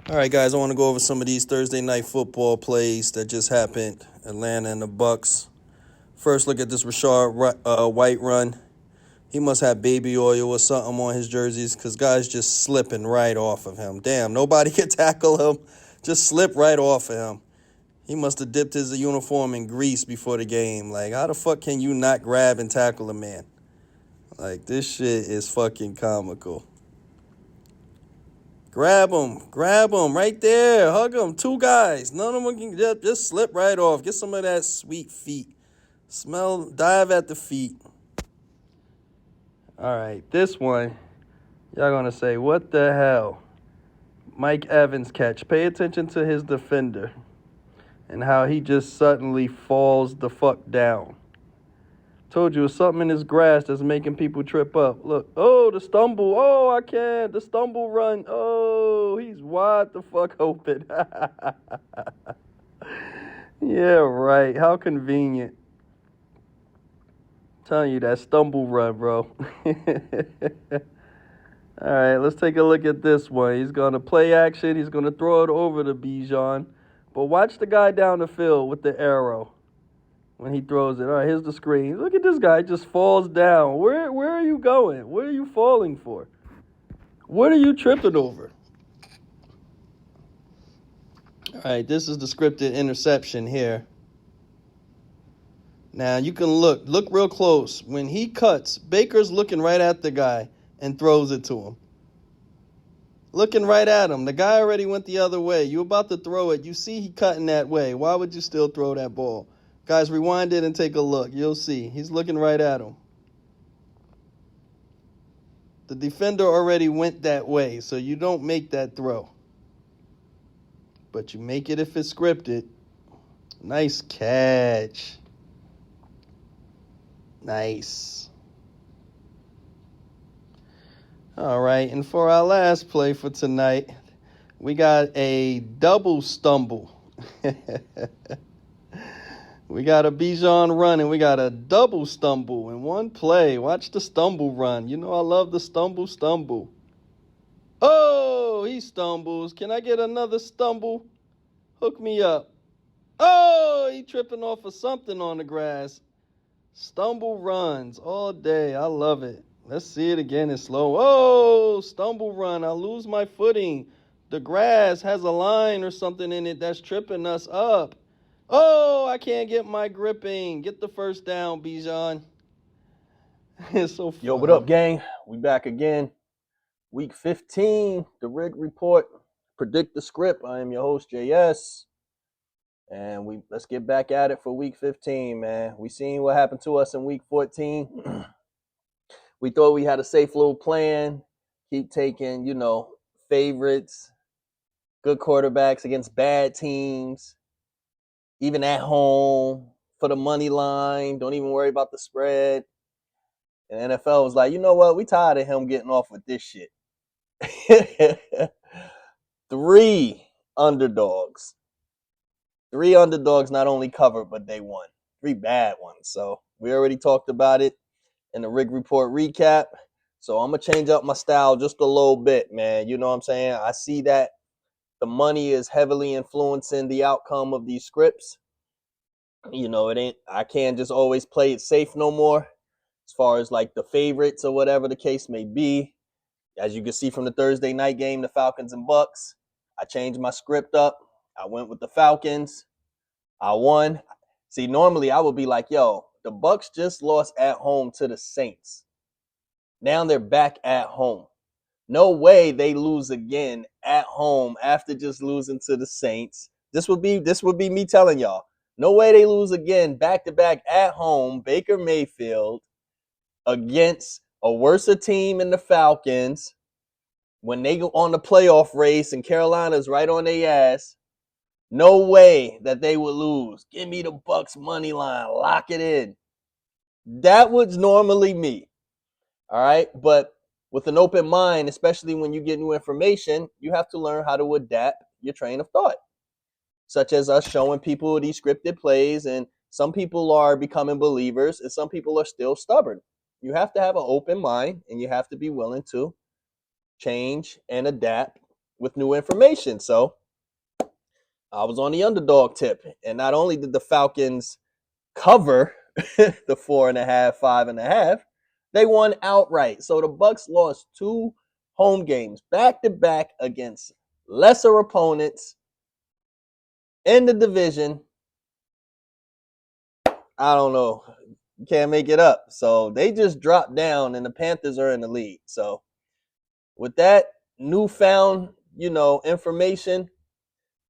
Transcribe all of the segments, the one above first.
All right, guys, I want to go over some of these Thursday night football plays that just happened. Atlanta and the Bucks. First, look at this Rashard White run. He must have baby oil or something on his jerseys because guys just slipping right off of him. Damn, nobody can tackle him. Just slip right off of him. He must have dipped his uniform in grease before the game. Like, how the fuck can you not grab and tackle a man? Like, this shit is fucking comical. Grab him right there, hug him. Two guys, none of them can just slip right off. Get some of that sweet feet. Dive at the feet. All right, this one, y'all gonna say, what the hell? Mike Evans catch. Pay attention to his defender and how he just suddenly falls the fuck down. Told you, it's something in his grass that's making people trip up. Look, oh, the stumble. Oh, I can't. The stumble run. Oh, he's wide the fuck open. Yeah, right. How convenient. I'm telling you, that stumble run, bro. All right, let's take a look at this one. He's going to play action. He's going to throw it over to Bijan. But watch the guy down the field with the arrow when he throws it. All right, here's the screen. Look at this guy. Just falls down. Where are you going? What are you falling for? What are you tripping over? All right, this is the scripted interception here. Now, you can look real close. When he cuts, Baker's looking right at the guy and throws it to him. Looking right at him. The guy already went the other way. You about to throw it. You see he cutting that way. Why would you still throw that ball? Guys, rewind it and take a look. You'll see. He's looking right at him. The defender already went that way, so you don't make that throw. But you make it if it's scripted. Nice catch. Nice. All right, and for our last play for tonight, we got a double stumble. We got a Bijan run and we got a double stumble in one play. Watch the stumble run. You know I love the stumble. Oh, he stumbles. Can I get another stumble? Hook me up. Oh, he tripping off of something on the grass. Stumble runs all day. I love it. Let's see it again in slow. Oh, stumble run. I lose my footing. The grass has a line or something in it that's tripping us up. Oh, I can't get my gripping. Get the first down, Bijan. It's so funny. Yo, what up, gang? We back again. Week 15, the Rig Report. Predict the script. I am your host, JS. And let's get back at it for week 15, man. We seen what happened to us in week 14. We thought we had a safe little plan. Keep taking, favorites, good quarterbacks against bad teams, even at home for the money line. Don't even worry about the spread. And NFL was like, you know what? We tired of him getting off with this shit. 3 underdogs. 3 underdogs not only covered, but they won. 3 bad ones. So we already talked about it in the Rig Report recap. So I'm going to change up my style just a little bit, man. You know what I'm saying? I see that the money is heavily influencing the outcome of these scripts. I can't just always play it safe no more as far as like the favorites or whatever the case may be. As you can see from the Thursday night game, the Falcons and Bucks, I changed my script up. I went with the Falcons. I won. See, normally I would be like, yo, the Bucks just lost at home to the Saints. Now they're back at home. No way they lose again at home after just losing to the Saints. This would be me telling y'all. No way they lose again back-to-back at home, Baker Mayfield, against a worse team in the Falcons when they go on the playoff race and Carolina's right on their ass. No way that they would lose. Give me the Bucks money line. Lock it in. That was normally me. All right. But with an open mind, especially when you get new information, you have to learn how to adapt your train of thought, such as us showing people these scripted plays. And some people are becoming believers and some people are still stubborn. You have to have an open mind and you have to be willing to change and adapt with new information. So I was on the underdog tip. And not only did the Falcons cover the 4.5, 5.5, they won outright. So the Bucks lost 2 home games back to back against lesser opponents in the division. I don't know. You can't make it up. So they just dropped down and the Panthers are in the lead. So with that newfound, information,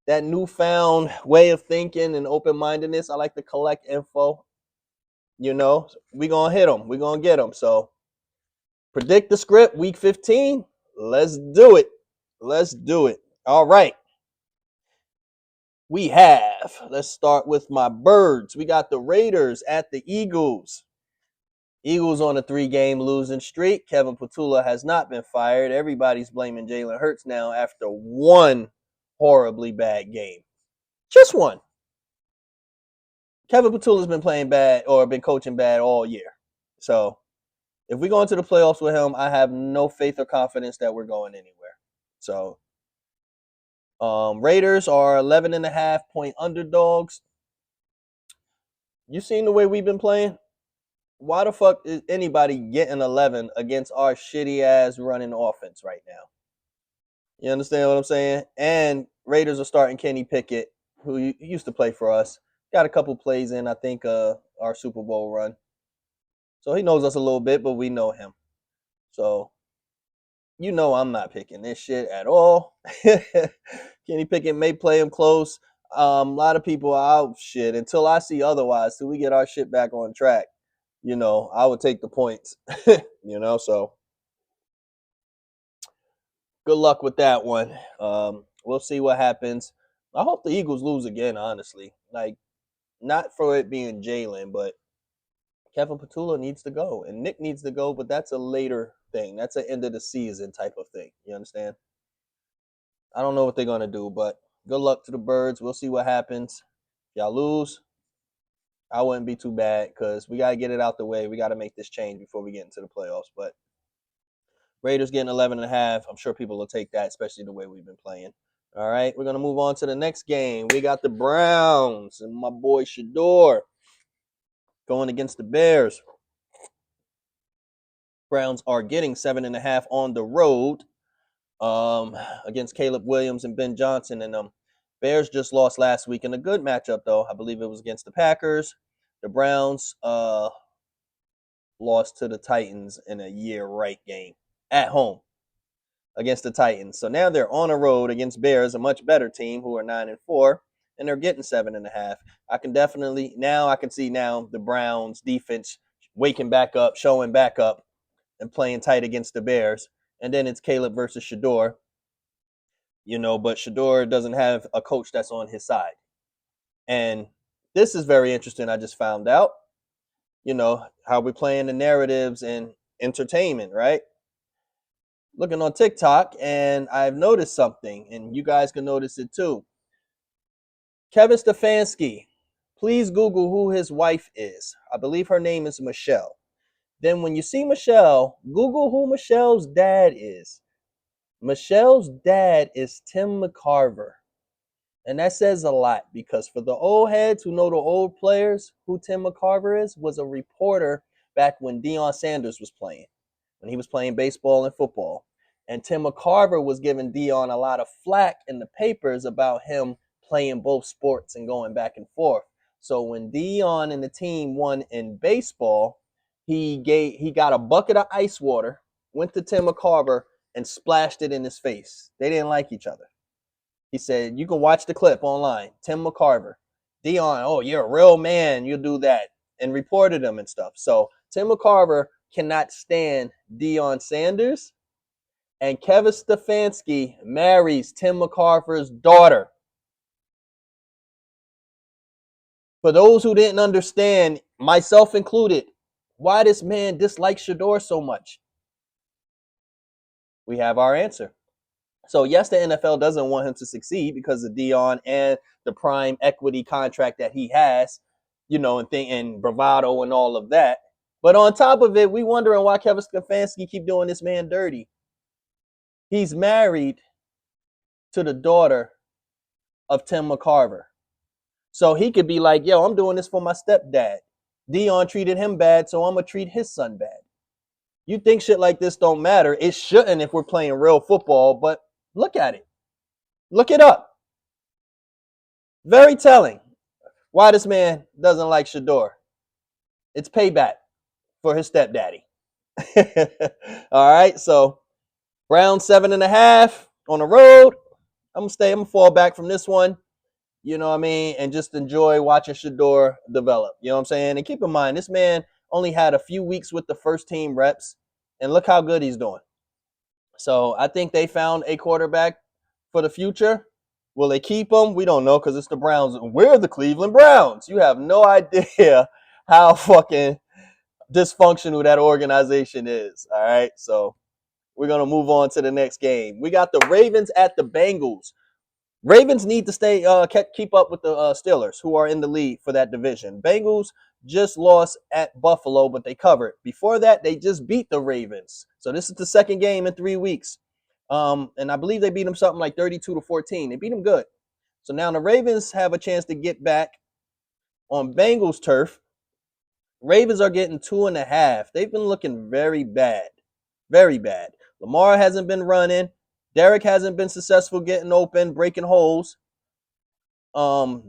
that newfound way of thinking and open-mindedness, I like to collect info. We gonna hit them. We gonna get them. So predict the script week 15. Let's do it. Let's do it. All right. Let's start with my birds. We got the Raiders at the Eagles. Eagles on a 3-game losing streak. Kevin Patula has not been fired. Everybody's blaming Jalen Hurts now after one horribly bad game. Just one. Kevin Patula's been playing bad or been coaching bad all year. So if we go into the playoffs with him, I have no faith or confidence that we're going anywhere. So Raiders are 11.5-point underdogs. You seen the way we've been playing? Why the fuck is anybody getting 11 against our shitty ass running offense right now? You understand what I'm saying? And Raiders are starting Kenny Pickett, who used to play for us. Got a couple plays in, I think, our Super Bowl run. So he knows us a little bit, but we know him. So, I'm not picking this shit at all. Kenny Pickett may play him close. A lot of people are shit. Until I see otherwise, till we get our shit back on track, I would take the points. So good luck with that one. We'll see what happens. I hope the Eagles lose again, honestly. Like, not for it being Jalen, but Kevin Patula needs to go. And Nick needs to go, but that's a later thing. That's an end of the season type of thing. You understand? I don't know what they're going to do, but good luck to the Birds. We'll see what happens. If y'all lose, I wouldn't be too bad because we got to get it out the way. We got to make this change before we get into the playoffs. But Raiders getting 11.5. I'm sure people will take that, especially the way we've been playing. All right, we're going to move on to the next game. We got the Browns and my boy Shador going against the Bears. Browns are getting 7.5 on the road against Caleb Williams and Ben Johnson. And Bears just lost last week in a good matchup, though. I believe it was against the Packers. The Browns lost to the Titans in a year-right game at home against the Titans. So now they're on the road against Bears, a much better team who are 9-4, and they're getting 7.5. I can see now the Browns defense waking back up, showing back up, and playing tight against the Bears. And then it's Caleb versus Shador. But Shador doesn't have a coach that's on his side. And this is very interesting. I just found out, how we're playing the narratives and entertainment, right? Looking on TikTok, and I've noticed something, and you guys can notice it too. Kevin Stefanski, please Google who his wife is. I believe her name is Michelle. Then when you see Michelle, Google who Michelle's dad is. Michelle's dad is Tim McCarver. And that says a lot because for the old heads who know the old players, who Tim McCarver was a reporter back when Deion Sanders was playing, when he was playing baseball and football. And Tim McCarver was giving Deion a lot of flack in the papers about him playing both sports and going back and forth. So when Deion and the team won in baseball, he got a bucket of ice water, went to Tim McCarver, and splashed it in his face. They didn't like each other. He said, you can watch the clip online. Tim McCarver. Deion, oh, you're a real man. You'll do that. And reported him and stuff. So Tim McCarver cannot stand Deion Sanders. And Kevin Stefanski marries Tim McCarver's daughter. For those who didn't understand, myself included, why this man dislikes Shador so much, we have our answer. So yes, the NFL doesn't want him to succeed because of Deion and the prime equity contract that he has, and bravado and all of that. But on top of it, we wondering why Kevin Stefanski keep doing this man dirty. He's married to the daughter of Tim McCarver. So he could be like, yo, I'm doing this for my stepdad. Dion treated him bad, so I'm going to treat his son bad. You think shit like this don't matter. It shouldn't if we're playing real football, but look at it. Look it up. Very telling why this man doesn't like Shador. It's payback for his stepdaddy. All right, so Brown 7.5 on the road. I'm gonna fall back from this one. You know what I mean? And just enjoy watching Shador develop. You know what I'm saying? And keep in mind, this man only had a few weeks with the first team reps, and look how good he's doing. So I think they found a quarterback for the future. Will they keep him? We don't know because it's the Browns. We're the Cleveland Browns. You have no idea how fucking dysfunctional that organization is. All right. So we're going to move on to the next game. We got the Ravens at the Bengals. Ravens need to keep up with the Steelers, who are in the lead for that division. Bengals just lost at Buffalo, but they covered. Before that, they just beat the Ravens. So this is the second game in 3 weeks. And I believe they beat them something like 32-14. They beat them good. So now the Ravens have a chance to get back on Bengals turf. Ravens are getting 2.5. They've been looking very bad. Very bad. Lamar hasn't been running. Derek hasn't been successful getting open, breaking holes.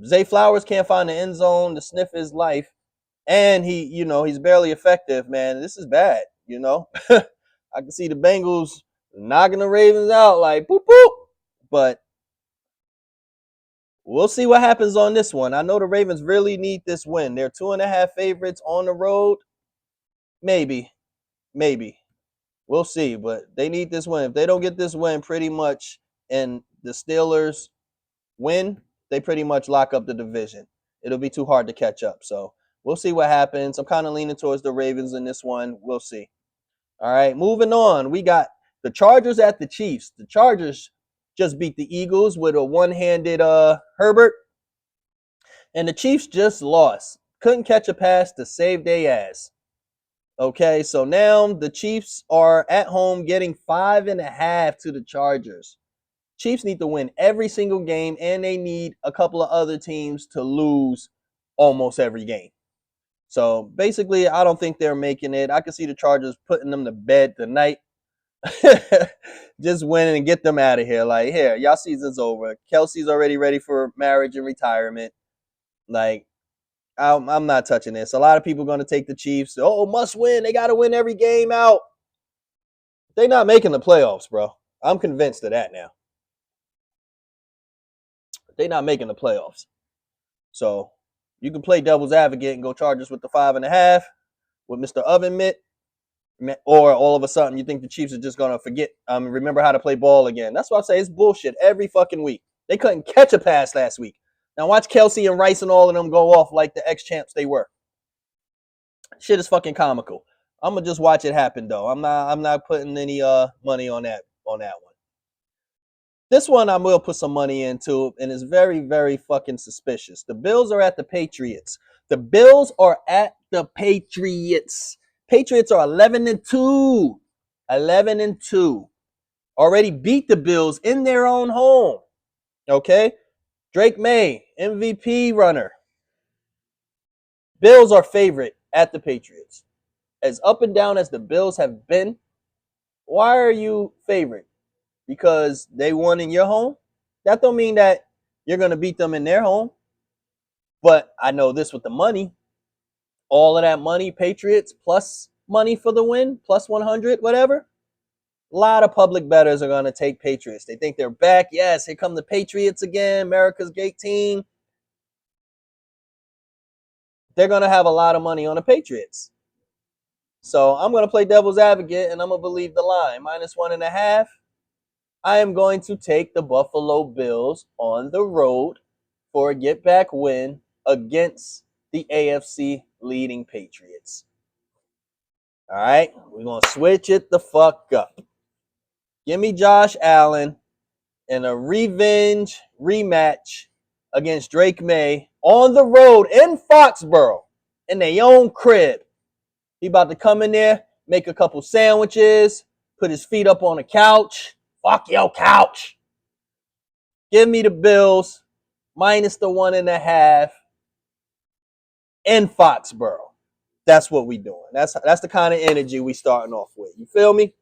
Zay Flowers can't find the end zone to sniff his life. And he's barely effective, man. This is bad, I can see the Bengals knocking the Ravens out like boop, boop. But we'll see what happens on this one. I know the Ravens really need this win. They're 2.5 favorites on the road. Maybe. We'll see, but they need this win. If they don't get this win pretty much and the Steelers win, they pretty much lock up the division. It'll be too hard to catch up. So we'll see what happens. I'm kind of leaning towards the Ravens in this one. We'll see. All right, moving on. We got the Chargers at the Chiefs. The Chargers just beat the Eagles with a one-handed Herbert. And the Chiefs just lost. Couldn't catch a pass to save their ass. Okay, so now the Chiefs are at home getting 5.5 to the Chargers. Chiefs need to win every single game, and they need a couple of other teams to lose almost every game. So basically, I don't think they're making it. I can see the Chargers putting them to bed tonight. Just win and get them out of here. Like, here, y'all season's over. Kelsey's already ready for marriage and retirement. Like, I'm not touching this. A lot of people are going to take the Chiefs. Oh, must win. They got to win every game out. They're not making the playoffs, bro. I'm convinced of that now. They're not making the playoffs. So you can play devil's advocate and go Chargers with the 5.5 with Mr. Oven Mitt. Or all of a sudden you think the Chiefs are just going to remember how to play ball again. That's why I say it's bullshit every fucking week. They couldn't catch a pass last week. Now watch Kelsey and Rice and all of them go off like the ex-champs they were. Shit is fucking comical. I'm gonna just watch it happen though. I'm not putting any money on that one. This one I will put some money into, and it's very, very fucking suspicious. The Bills are at the Patriots. Patriots are 11-2. 11-2. Already beat the Bills in their own home. Okay? Drake May, MVP runner. Bills are favorite at the Patriots. As up and down as the Bills have been, why are you favorite? Because they won in your home? That don't mean that you're going to beat them in their home. But I know this with the money. All of that money, Patriots, plus money for the win, plus 100, whatever. A lot of public bettors are going to take Patriots. They think they're back. Yes, here come the Patriots again, America's great team. They're going to have a lot of money on the Patriots. So I'm going to play devil's advocate, and I'm going to believe the line. -1.5. I am going to take the Buffalo Bills on the road for a get-back win against the AFC leading Patriots. All right, we're going to switch it the fuck up. Give me Josh Allen in a revenge rematch against Drake May on the road in Foxborough in their own crib. He about to come in there, make a couple sandwiches, put his feet up on the couch. Fuck your couch. Give me the Bills minus the 1.5 in Foxborough. That's what we doing. That's the kind of energy we starting off with. You feel me?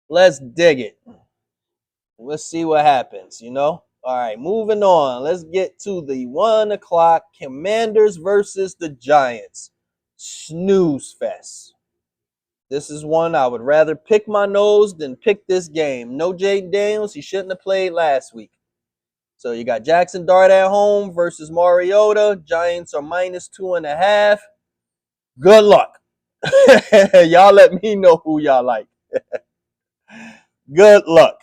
Let's dig it. Let's see what happens, All right, moving on. Let's get to the 1 o'clock Commanders versus the Giants. Snooze fest. This is one I would rather pick my nose than pick this game. No Jaden Daniels. He shouldn't have played last week. So you got Jackson Dart at home versus Mariota. Giants are minus 2.5. Good luck. Y'all let me know who y'all like. Good luck.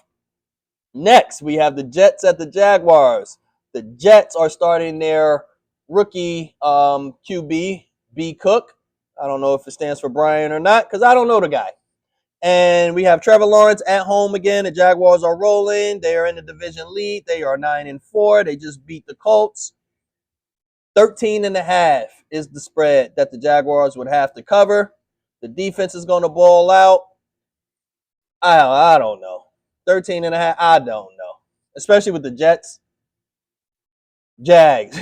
Next, we have the Jets at the Jaguars. The Jets are starting their rookie QB, B. Cook. I don't know if it stands for Brian or not because I don't know the guy. And we have Trevor Lawrence at home again. The Jaguars are rolling. They are in the division lead. They are 9-4. They just beat the Colts. 13.5 is the spread that the Jaguars would have to cover. The defense is going to ball out. I don't know. 13.5, I don't know. Especially with the Jets. Jags.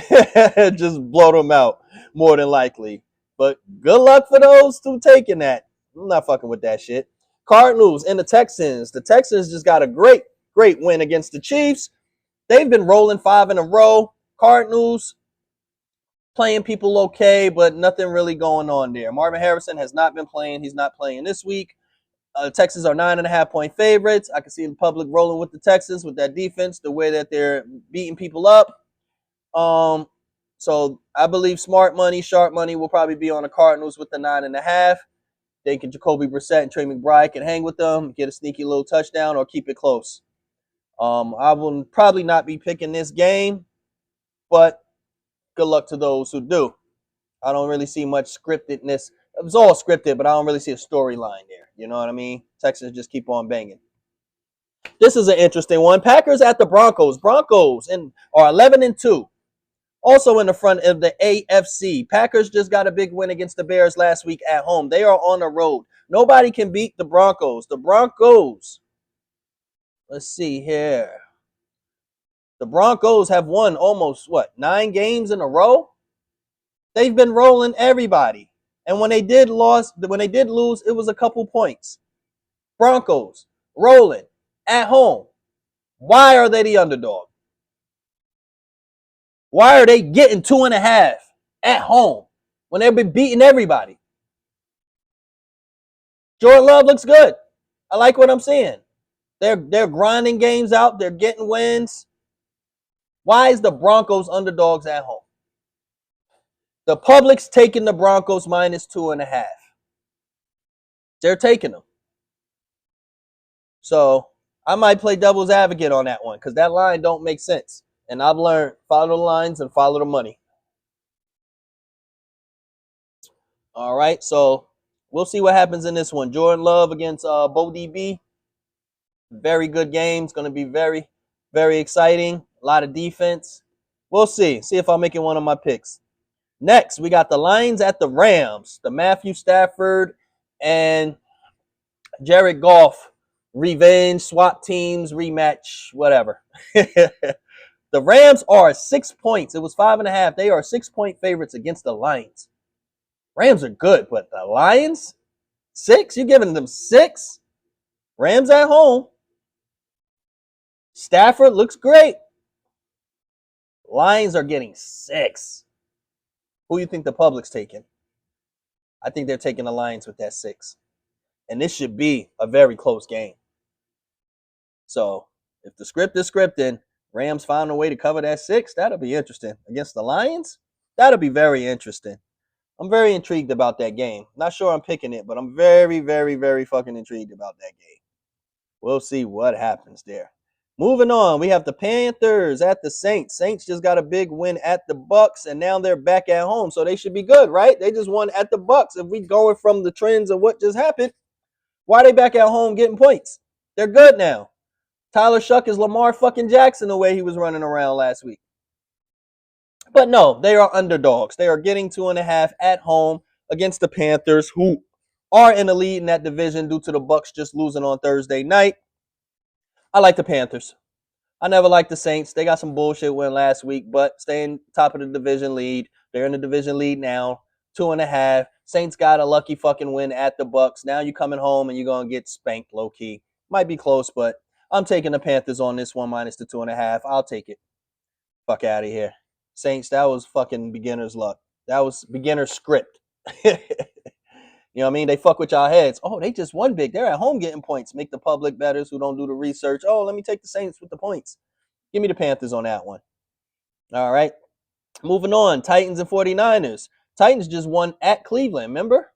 Just blow them out more than likely. But good luck for those who taking that. I'm not fucking with that shit. Cardinals and the Texans. The Texans just got a great win against the Chiefs. They've been rolling 5 in a row. Cardinals playing people okay, but nothing really going on there. Marvin Harrison has not been playing. He's not playing this week. Texans are 9.5-point favorites. I can see the public rolling with the Texans with that defense, the way that they're beating people up. So I believe smart money, sharp money will probably be on the Cardinals with the 9.5. They can Jacoby Brissett and Trey McBride can hang with them, get a sneaky little touchdown, or keep it close. I will probably not be picking this game, but good luck to those who do. I don't really see much scriptedness. It was all scripted, but I don't really see a storyline there. You know what I mean? Texans just keep on banging. This is an interesting one. Packers at the Broncos. Broncos are 11-2. Also in the front of the AFC. Packers just got a big win against the Bears last week at home. They are on the road. Nobody can beat the Broncos. The Broncos. Let's see here. The Broncos have won almost, 9 games in a row? They've been rolling everybody. And when they did lose, it was a couple points. Broncos rolling at home. Why are they the underdog? Why are they getting 2.5 at home when they've been beating everybody? Jordan Love looks good. I like what I'm seeing. They're grinding games out. They're getting wins. Why is the Broncos underdogs at home? The public's taking the Broncos minus 2.5. They're taking them. So I might play devil's advocate on that one because that line don't make sense. And I've learned follow the lines and follow the money. All right, so we'll see what happens in this one. Jordan Love against Bo DB. Very good game. It's going to be very, very exciting. A lot of defense. We'll see. See if I'm making one of my picks. Next, we got the Lions at the Rams. The Matthew Stafford and Jared Goff revenge, swap teams, rematch, whatever. The Rams are 6 points. It was 5.5. They are 6-point favorites against the Lions. Rams are good, but the Lions? 6? You're giving them 6? Rams at home. Stafford looks great. Lions are getting 6. Who do you think the public's taking? I think they're taking the Lions with that 6. And this should be a very close game. So if the script is scripting, Rams found a way to cover that 6, that'll be interesting. Against the Lions, that'll be very interesting. I'm very intrigued about that game. Not sure I'm picking it, but I'm very, very, very fucking intrigued about that game. We'll see what happens there. Moving on, we have the Panthers at the Saints. Saints just got a big win at the Bucks, and now they're back at home, so they should be good, right? They just won at the Bucks. If we going from the trends of what just happened, why are they back at home getting points? They're good now. Tyler Shuck is Lamar fucking Jackson the way he was running around last week. But no, they are underdogs. They are getting 2.5 at home against the Panthers, who are in the lead in that division due to the Bucks just losing on Thursday night. I like the Panthers. I never liked the Saints. They got some bullshit win last week, but staying top of the division lead. They're in the division lead now, 2.5. Saints got a lucky fucking win at the Bucks. Now you coming home and you're gonna get spanked low key. Might be close, but I'm taking the Panthers on this one minus the 2.5. I'll take it. Fuck out of here. Saints, that was fucking beginner's luck. That was beginner script. You know what I mean? They fuck with y'all heads. Oh, they just won big. They're at home getting points. Make the public bettors who don't do the research. Oh, let me take the Saints with the points. Give me the Panthers on that one. All right. Moving on. Titans and 49ers. Titans just won at Cleveland. Remember?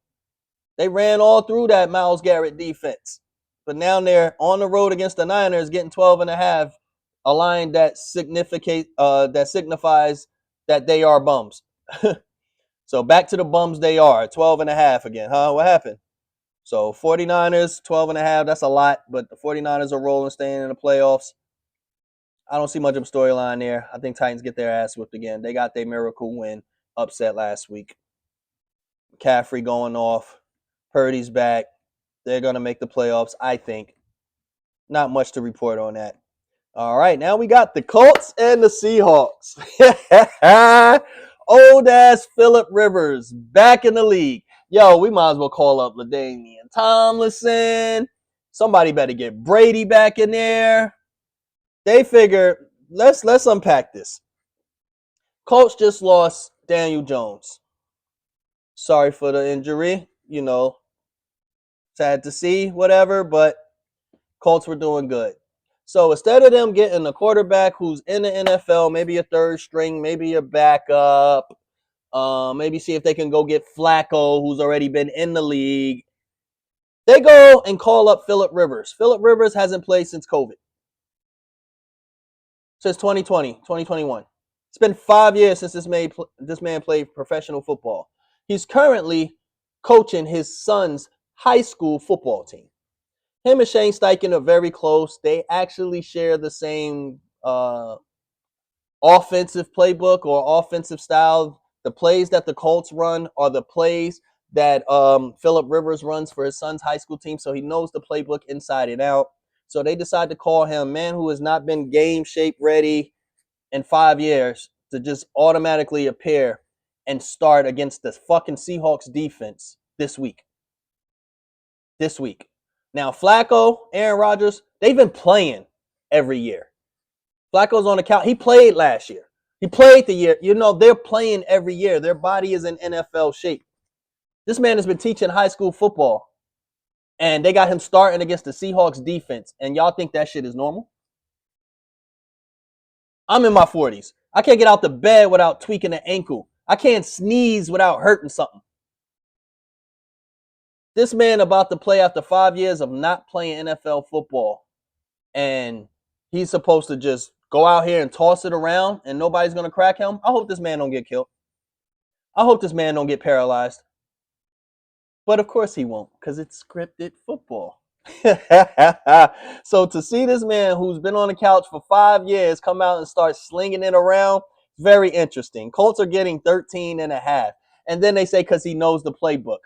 They ran all through that Myles Garrett defense. But now they're on the road against the Niners getting 12.5. A line that signifies that they are bums. So back to the bums they are. 12.5 again. Huh? What happened? So 49ers, 12.5. That's a lot, but the 49ers are rolling, staying in the playoffs. I don't see much of a storyline there. I think Titans get their ass whipped again. They got their miracle win upset last week. McCaffrey going off. Purdy's back. They're going to make the playoffs, I think. Not much to report on that. All right, now we got the Colts and the Seahawks. Old ass Phillip Rivers back in the league. Yo, we might as well call up LaDainian Tomlinson. Somebody better get Brady back in there. They figure, let's unpack this. Colts just lost Daniel Jones. Sorry for the injury. You know, sad to see, whatever, but Colts were doing good. So instead of them getting a quarterback who's in the NFL, maybe a third string, maybe a backup, maybe see if they can go get Flacco, who's already been in the league, they go and call up Phillip Rivers. Phillip Rivers hasn't played since COVID. Since 2020, 2021. It's been 5 years since this man played professional football. He's currently coaching his son's high school football team. Him and Shane Steichen are very close. They actually share the same offensive playbook or offensive style. The plays that the Colts run are the plays that Phillip Rivers runs for his son's high school team. So he knows the playbook inside and out. So they decide to call him, a man who has not been game shape ready in 5 years, to just automatically appear and start against the fucking Seahawks defense this week. Now, Flacco, Aaron Rodgers, they've been playing every year. Flacco's on the couch. He played last year. He played the year. You know, they're playing every year. Their body is in NFL shape. This man has been teaching high school football, and they got him starting against the Seahawks defense, and y'all think that shit is normal? I'm in my 40s. I can't get out the bed without tweaking an ankle. I can't sneeze without hurting something. This man about to play after 5 years of not playing NFL football, and he's supposed to just go out here and toss it around and nobody's going to crack him. I hope this man don't get killed. I hope this man don't get paralyzed. But of course he won't, because it's scripted football. So to see this man who's been on the couch for 5 years come out and start slinging it around, very interesting. Colts are getting 13.5. And then they say because he knows the playbook.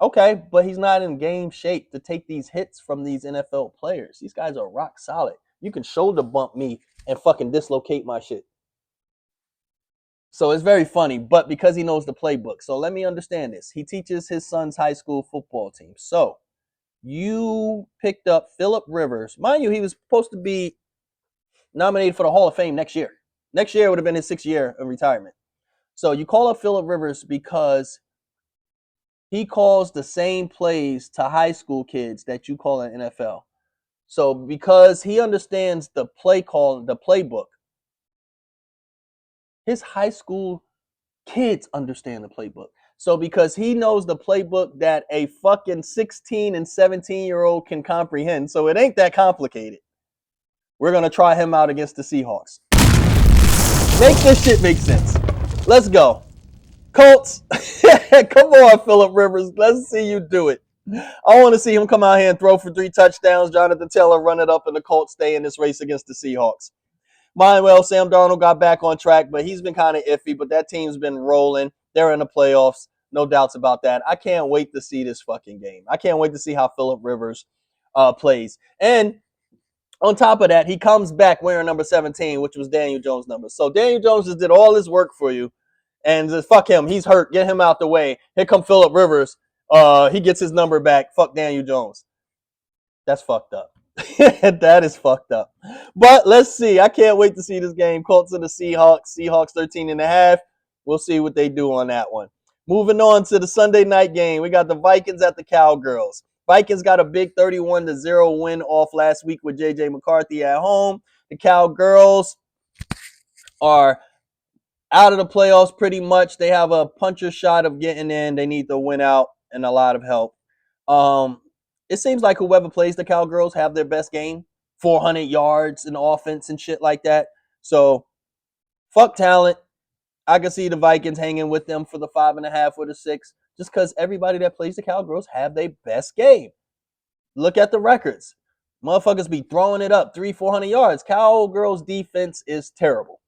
Okay, but he's not in game shape to take these hits from these NFL players. These guys are rock solid. You can shoulder bump me and fucking dislocate my shit. So it's very funny, but because he knows the playbook. So let me understand this. He teaches his son's high school football team. So you picked up Phillip Rivers. Mind you, he was supposed to be nominated for the Hall of Fame next year. Next year would have been his 6th year of retirement. So you call up Phillip Rivers because he calls the same plays to high school kids that you call in NFL. So because he understands the play call, the playbook, his high school kids understand the playbook. So because he knows the playbook that a fucking 16 and 17-year-old can comprehend, so it ain't that complicated, we're going to try him out against the Seahawks. Make this shit make sense. Let's go. Colts, come on, Phillip Rivers. Let's see you do it. I want to see him come out here and throw for 3 touchdowns. Jonathan Taylor run it up, and the Colts stay in this race against the Seahawks. Well, Sam Darnold got back on track, but he's been kind of iffy. But that team's been rolling. They're in the playoffs. No doubts about that. I can't wait to see this fucking game. I can't wait to see how Phillip Rivers plays. And On top of that, he comes back wearing number 17, which was Daniel Jones' number. So Daniel Jones just did all his work for you, and just fuck him. He's hurt. Get him out the way. Here come Phillip Rivers. He gets his number back. Fuck Daniel Jones. That's fucked up. That is fucked up. But let's see. I can't wait to see this game. Colts and the Seahawks. Seahawks 13.5. We'll see what they do on that one. Moving on to the Sunday night game. We got the Vikings at the Cowgirls. Vikings got a big 31-0 win off last week with J.J. McCarthy at home. The Cowgirls are out of the playoffs pretty much. They have a puncher shot of getting in. They need to win out and a lot of help. It seems like whoever plays the Cowgirls have their best game. 400 yards in offense and shit like that. So, fuck talent. I can see the Vikings hanging with them for the 5.5 or the 6, just because everybody that plays the Cowgirls have their best game. Look at the records. Motherfuckers be throwing it up 300-400 yards. Cowgirls defense is terrible.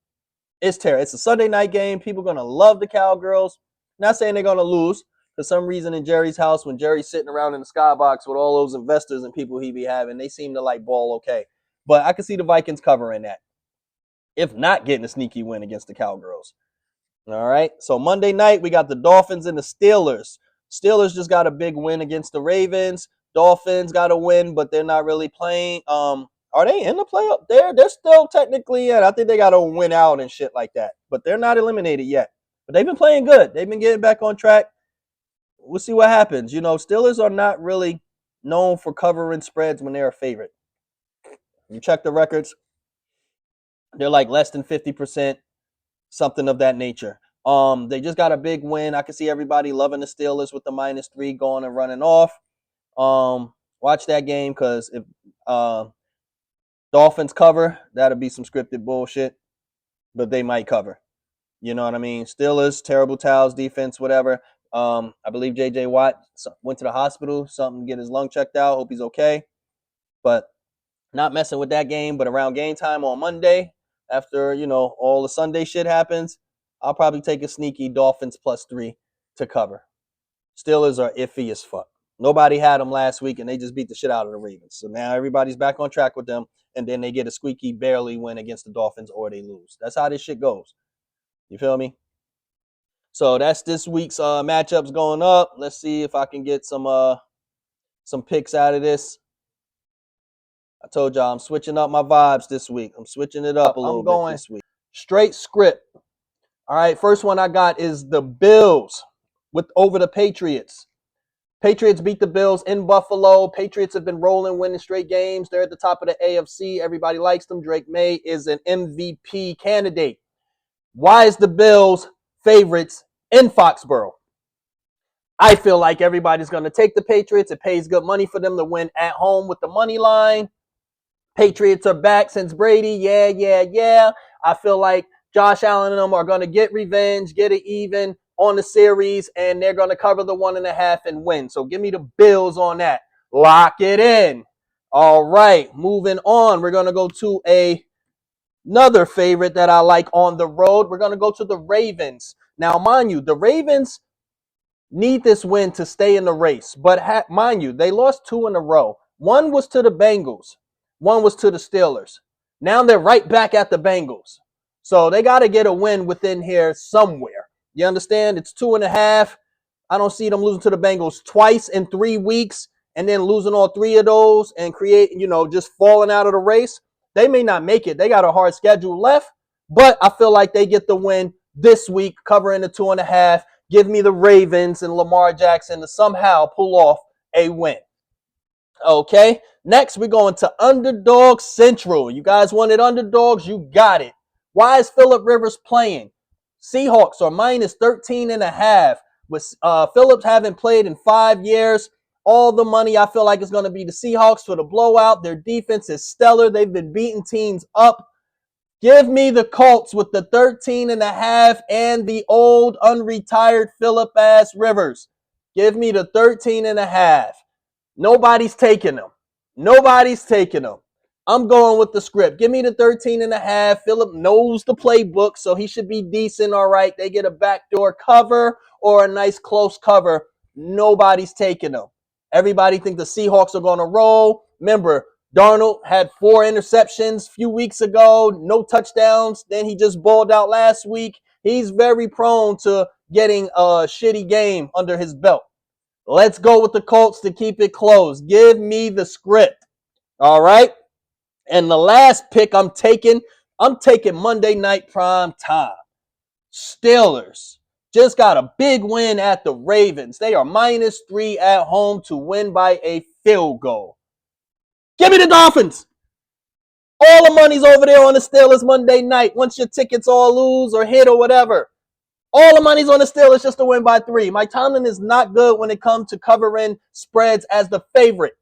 It's terrible. It's a Sunday night game. People are going to love the Cowgirls. Not saying they're going to lose. For some reason in Jerry's house, when Jerry's sitting around in the skybox with all those investors and people he be having, they seem to like ball okay. But I can see the Vikings covering that. If not getting a sneaky win against the Cowgirls. All right. So Monday night, we got the Dolphins and the Steelers. Steelers just got a big win against the Ravens. Dolphins got a win, but they're not really playing. Are they in the playoff? They're still technically in. I think they got to win out and shit like that. But they're not eliminated yet. But they've been playing good. They've been getting back on track. We'll see what happens. You know, Steelers are not really known for covering spreads when they're a favorite. You check the records, they're like less than 50%, something of that nature. They just got a big win. I can see everybody loving the Steelers with the -3 going and running off. Watch that game because if Dolphins cover, that'll be some scripted bullshit, but they might cover. You know what I mean? Steelers, terrible towels, defense, whatever. I believe J.J. Watt went to the hospital, something to get his lung checked out. Hope he's okay. But not messing with that game. But around game time on Monday, after, you know, all the Sunday shit happens, I'll probably take a sneaky Dolphins +3 to cover. Steelers are iffy as fuck. Nobody had them last week, and they just beat the shit out of the Ravens. So now everybody's back on track with them, and then they get a squeaky barely win against the Dolphins or they lose. That's how this shit goes. You feel me? So that's this week's matchups going up. Let's see if I can get some picks out of this. I told y'all I'm switching up my vibes this week. I'm switching it up a little bit this week. Straight script. All right, first one I got is the Bills over the Patriots. Patriots beat the Bills in Buffalo. Patriots have been rolling, winning straight games. They're at the top of the AFC. Everybody likes them. Drake May is an MVP candidate. Why is the Bills favorites in Foxborough? I feel like everybody's going to take the Patriots. It pays good money for them to win at home with the money line. Patriots are back since Brady. Yeah. I feel like Josh Allen and them are going to get revenge, get it even on the series, and they're going to cover the 1.5 and win. So give me the Bills on that. Lock it in. All right, moving on. We're going to go to another favorite that I like on the road. We're going to go to the Ravens. Now, mind you, the Ravens need this win to stay in the race. But mind you, they lost 2 in a row. One was to the Bengals. One was to the Steelers. Now they're right back at the Bengals. So they got to get a win within here somewhere. You understand? It's 2.5. I don't see them losing to the Bengals twice in 3 weeks and then losing all 3 of those and just falling out of the race. They may not make it. They got a hard schedule left, but I feel like they get the win this week, covering the 2.5. Give me the Ravens and Lamar Jackson to somehow pull off a win. Okay, next we're going to Underdog Central. You guys wanted underdogs? You got it. Why is Phillip Rivers playing? Seahawks are -13.5. With Phillips haven't played in 5 years. All the money I feel like is going to be the Seahawks for the blowout. Their defense is stellar. They've been beating teams up. Give me the Colts with the 13.5 and the old unretired Phillip Rivers. Give me the 13.5. Nobody's taking them. I'm going with the script. Give me the 13.5. Phillip knows the playbook, so he should be decent. All right. They get a backdoor cover or a nice close cover. Nobody's taking them. Everybody think the Seahawks are going to roll. Remember, Darnold had 4 interceptions a few weeks ago, no touchdowns. Then he just balled out last week. He's very prone to getting a shitty game under his belt. Let's go with the Colts to keep it close. Give me the script. All right. And the last pick I'm taking Monday night prime time. Steelers just got a big win at the Ravens. They are -3 at home to win by a field goal. Give me the Dolphins. All the money's over there on the Steelers Monday night. Once your tickets all lose or hit or whatever. All the money's on the Steelers just to win by 3. Mike Tomlin is not good when it comes to covering spreads as the favorite.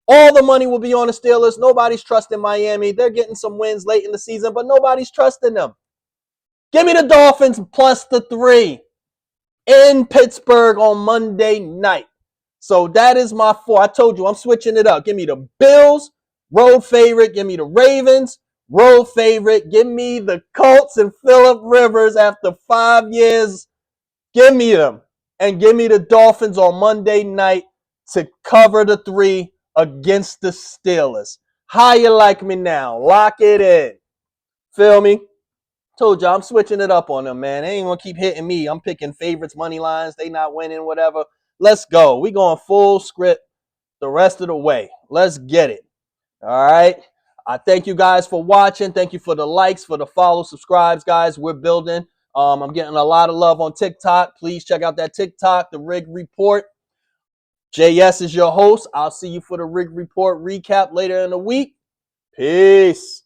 All the money will be on the Steelers. Nobody's trusting Miami. They're getting some wins late in the season, but nobody's trusting them. Give me the Dolphins plus the 3 in Pittsburgh on Monday night. So that is my 4. I told you I'm switching it up. Give me the Bills, road favorite. Give me the Ravens, road favorite. Give me the Colts and Phillip Rivers after 5 years. Give me them. And give me the Dolphins on Monday night to cover the 3 against the Steelers. How you like me now? Lock it in. Feel me? Told you I'm switching it up on them, man. They ain't gonna keep hitting me. I'm picking favorites, money lines. They not winning, whatever. Let's go. We going full script the rest of the way. Let's get it. All right. I thank you guys for watching. Thank you for the likes, for the follow, subscribes, guys. We're building. I'm getting a lot of love on TikTok. Please check out that TikTok, the Rig Report. JS is your host. I'll see you for the Rig Report recap later in the week. Peace.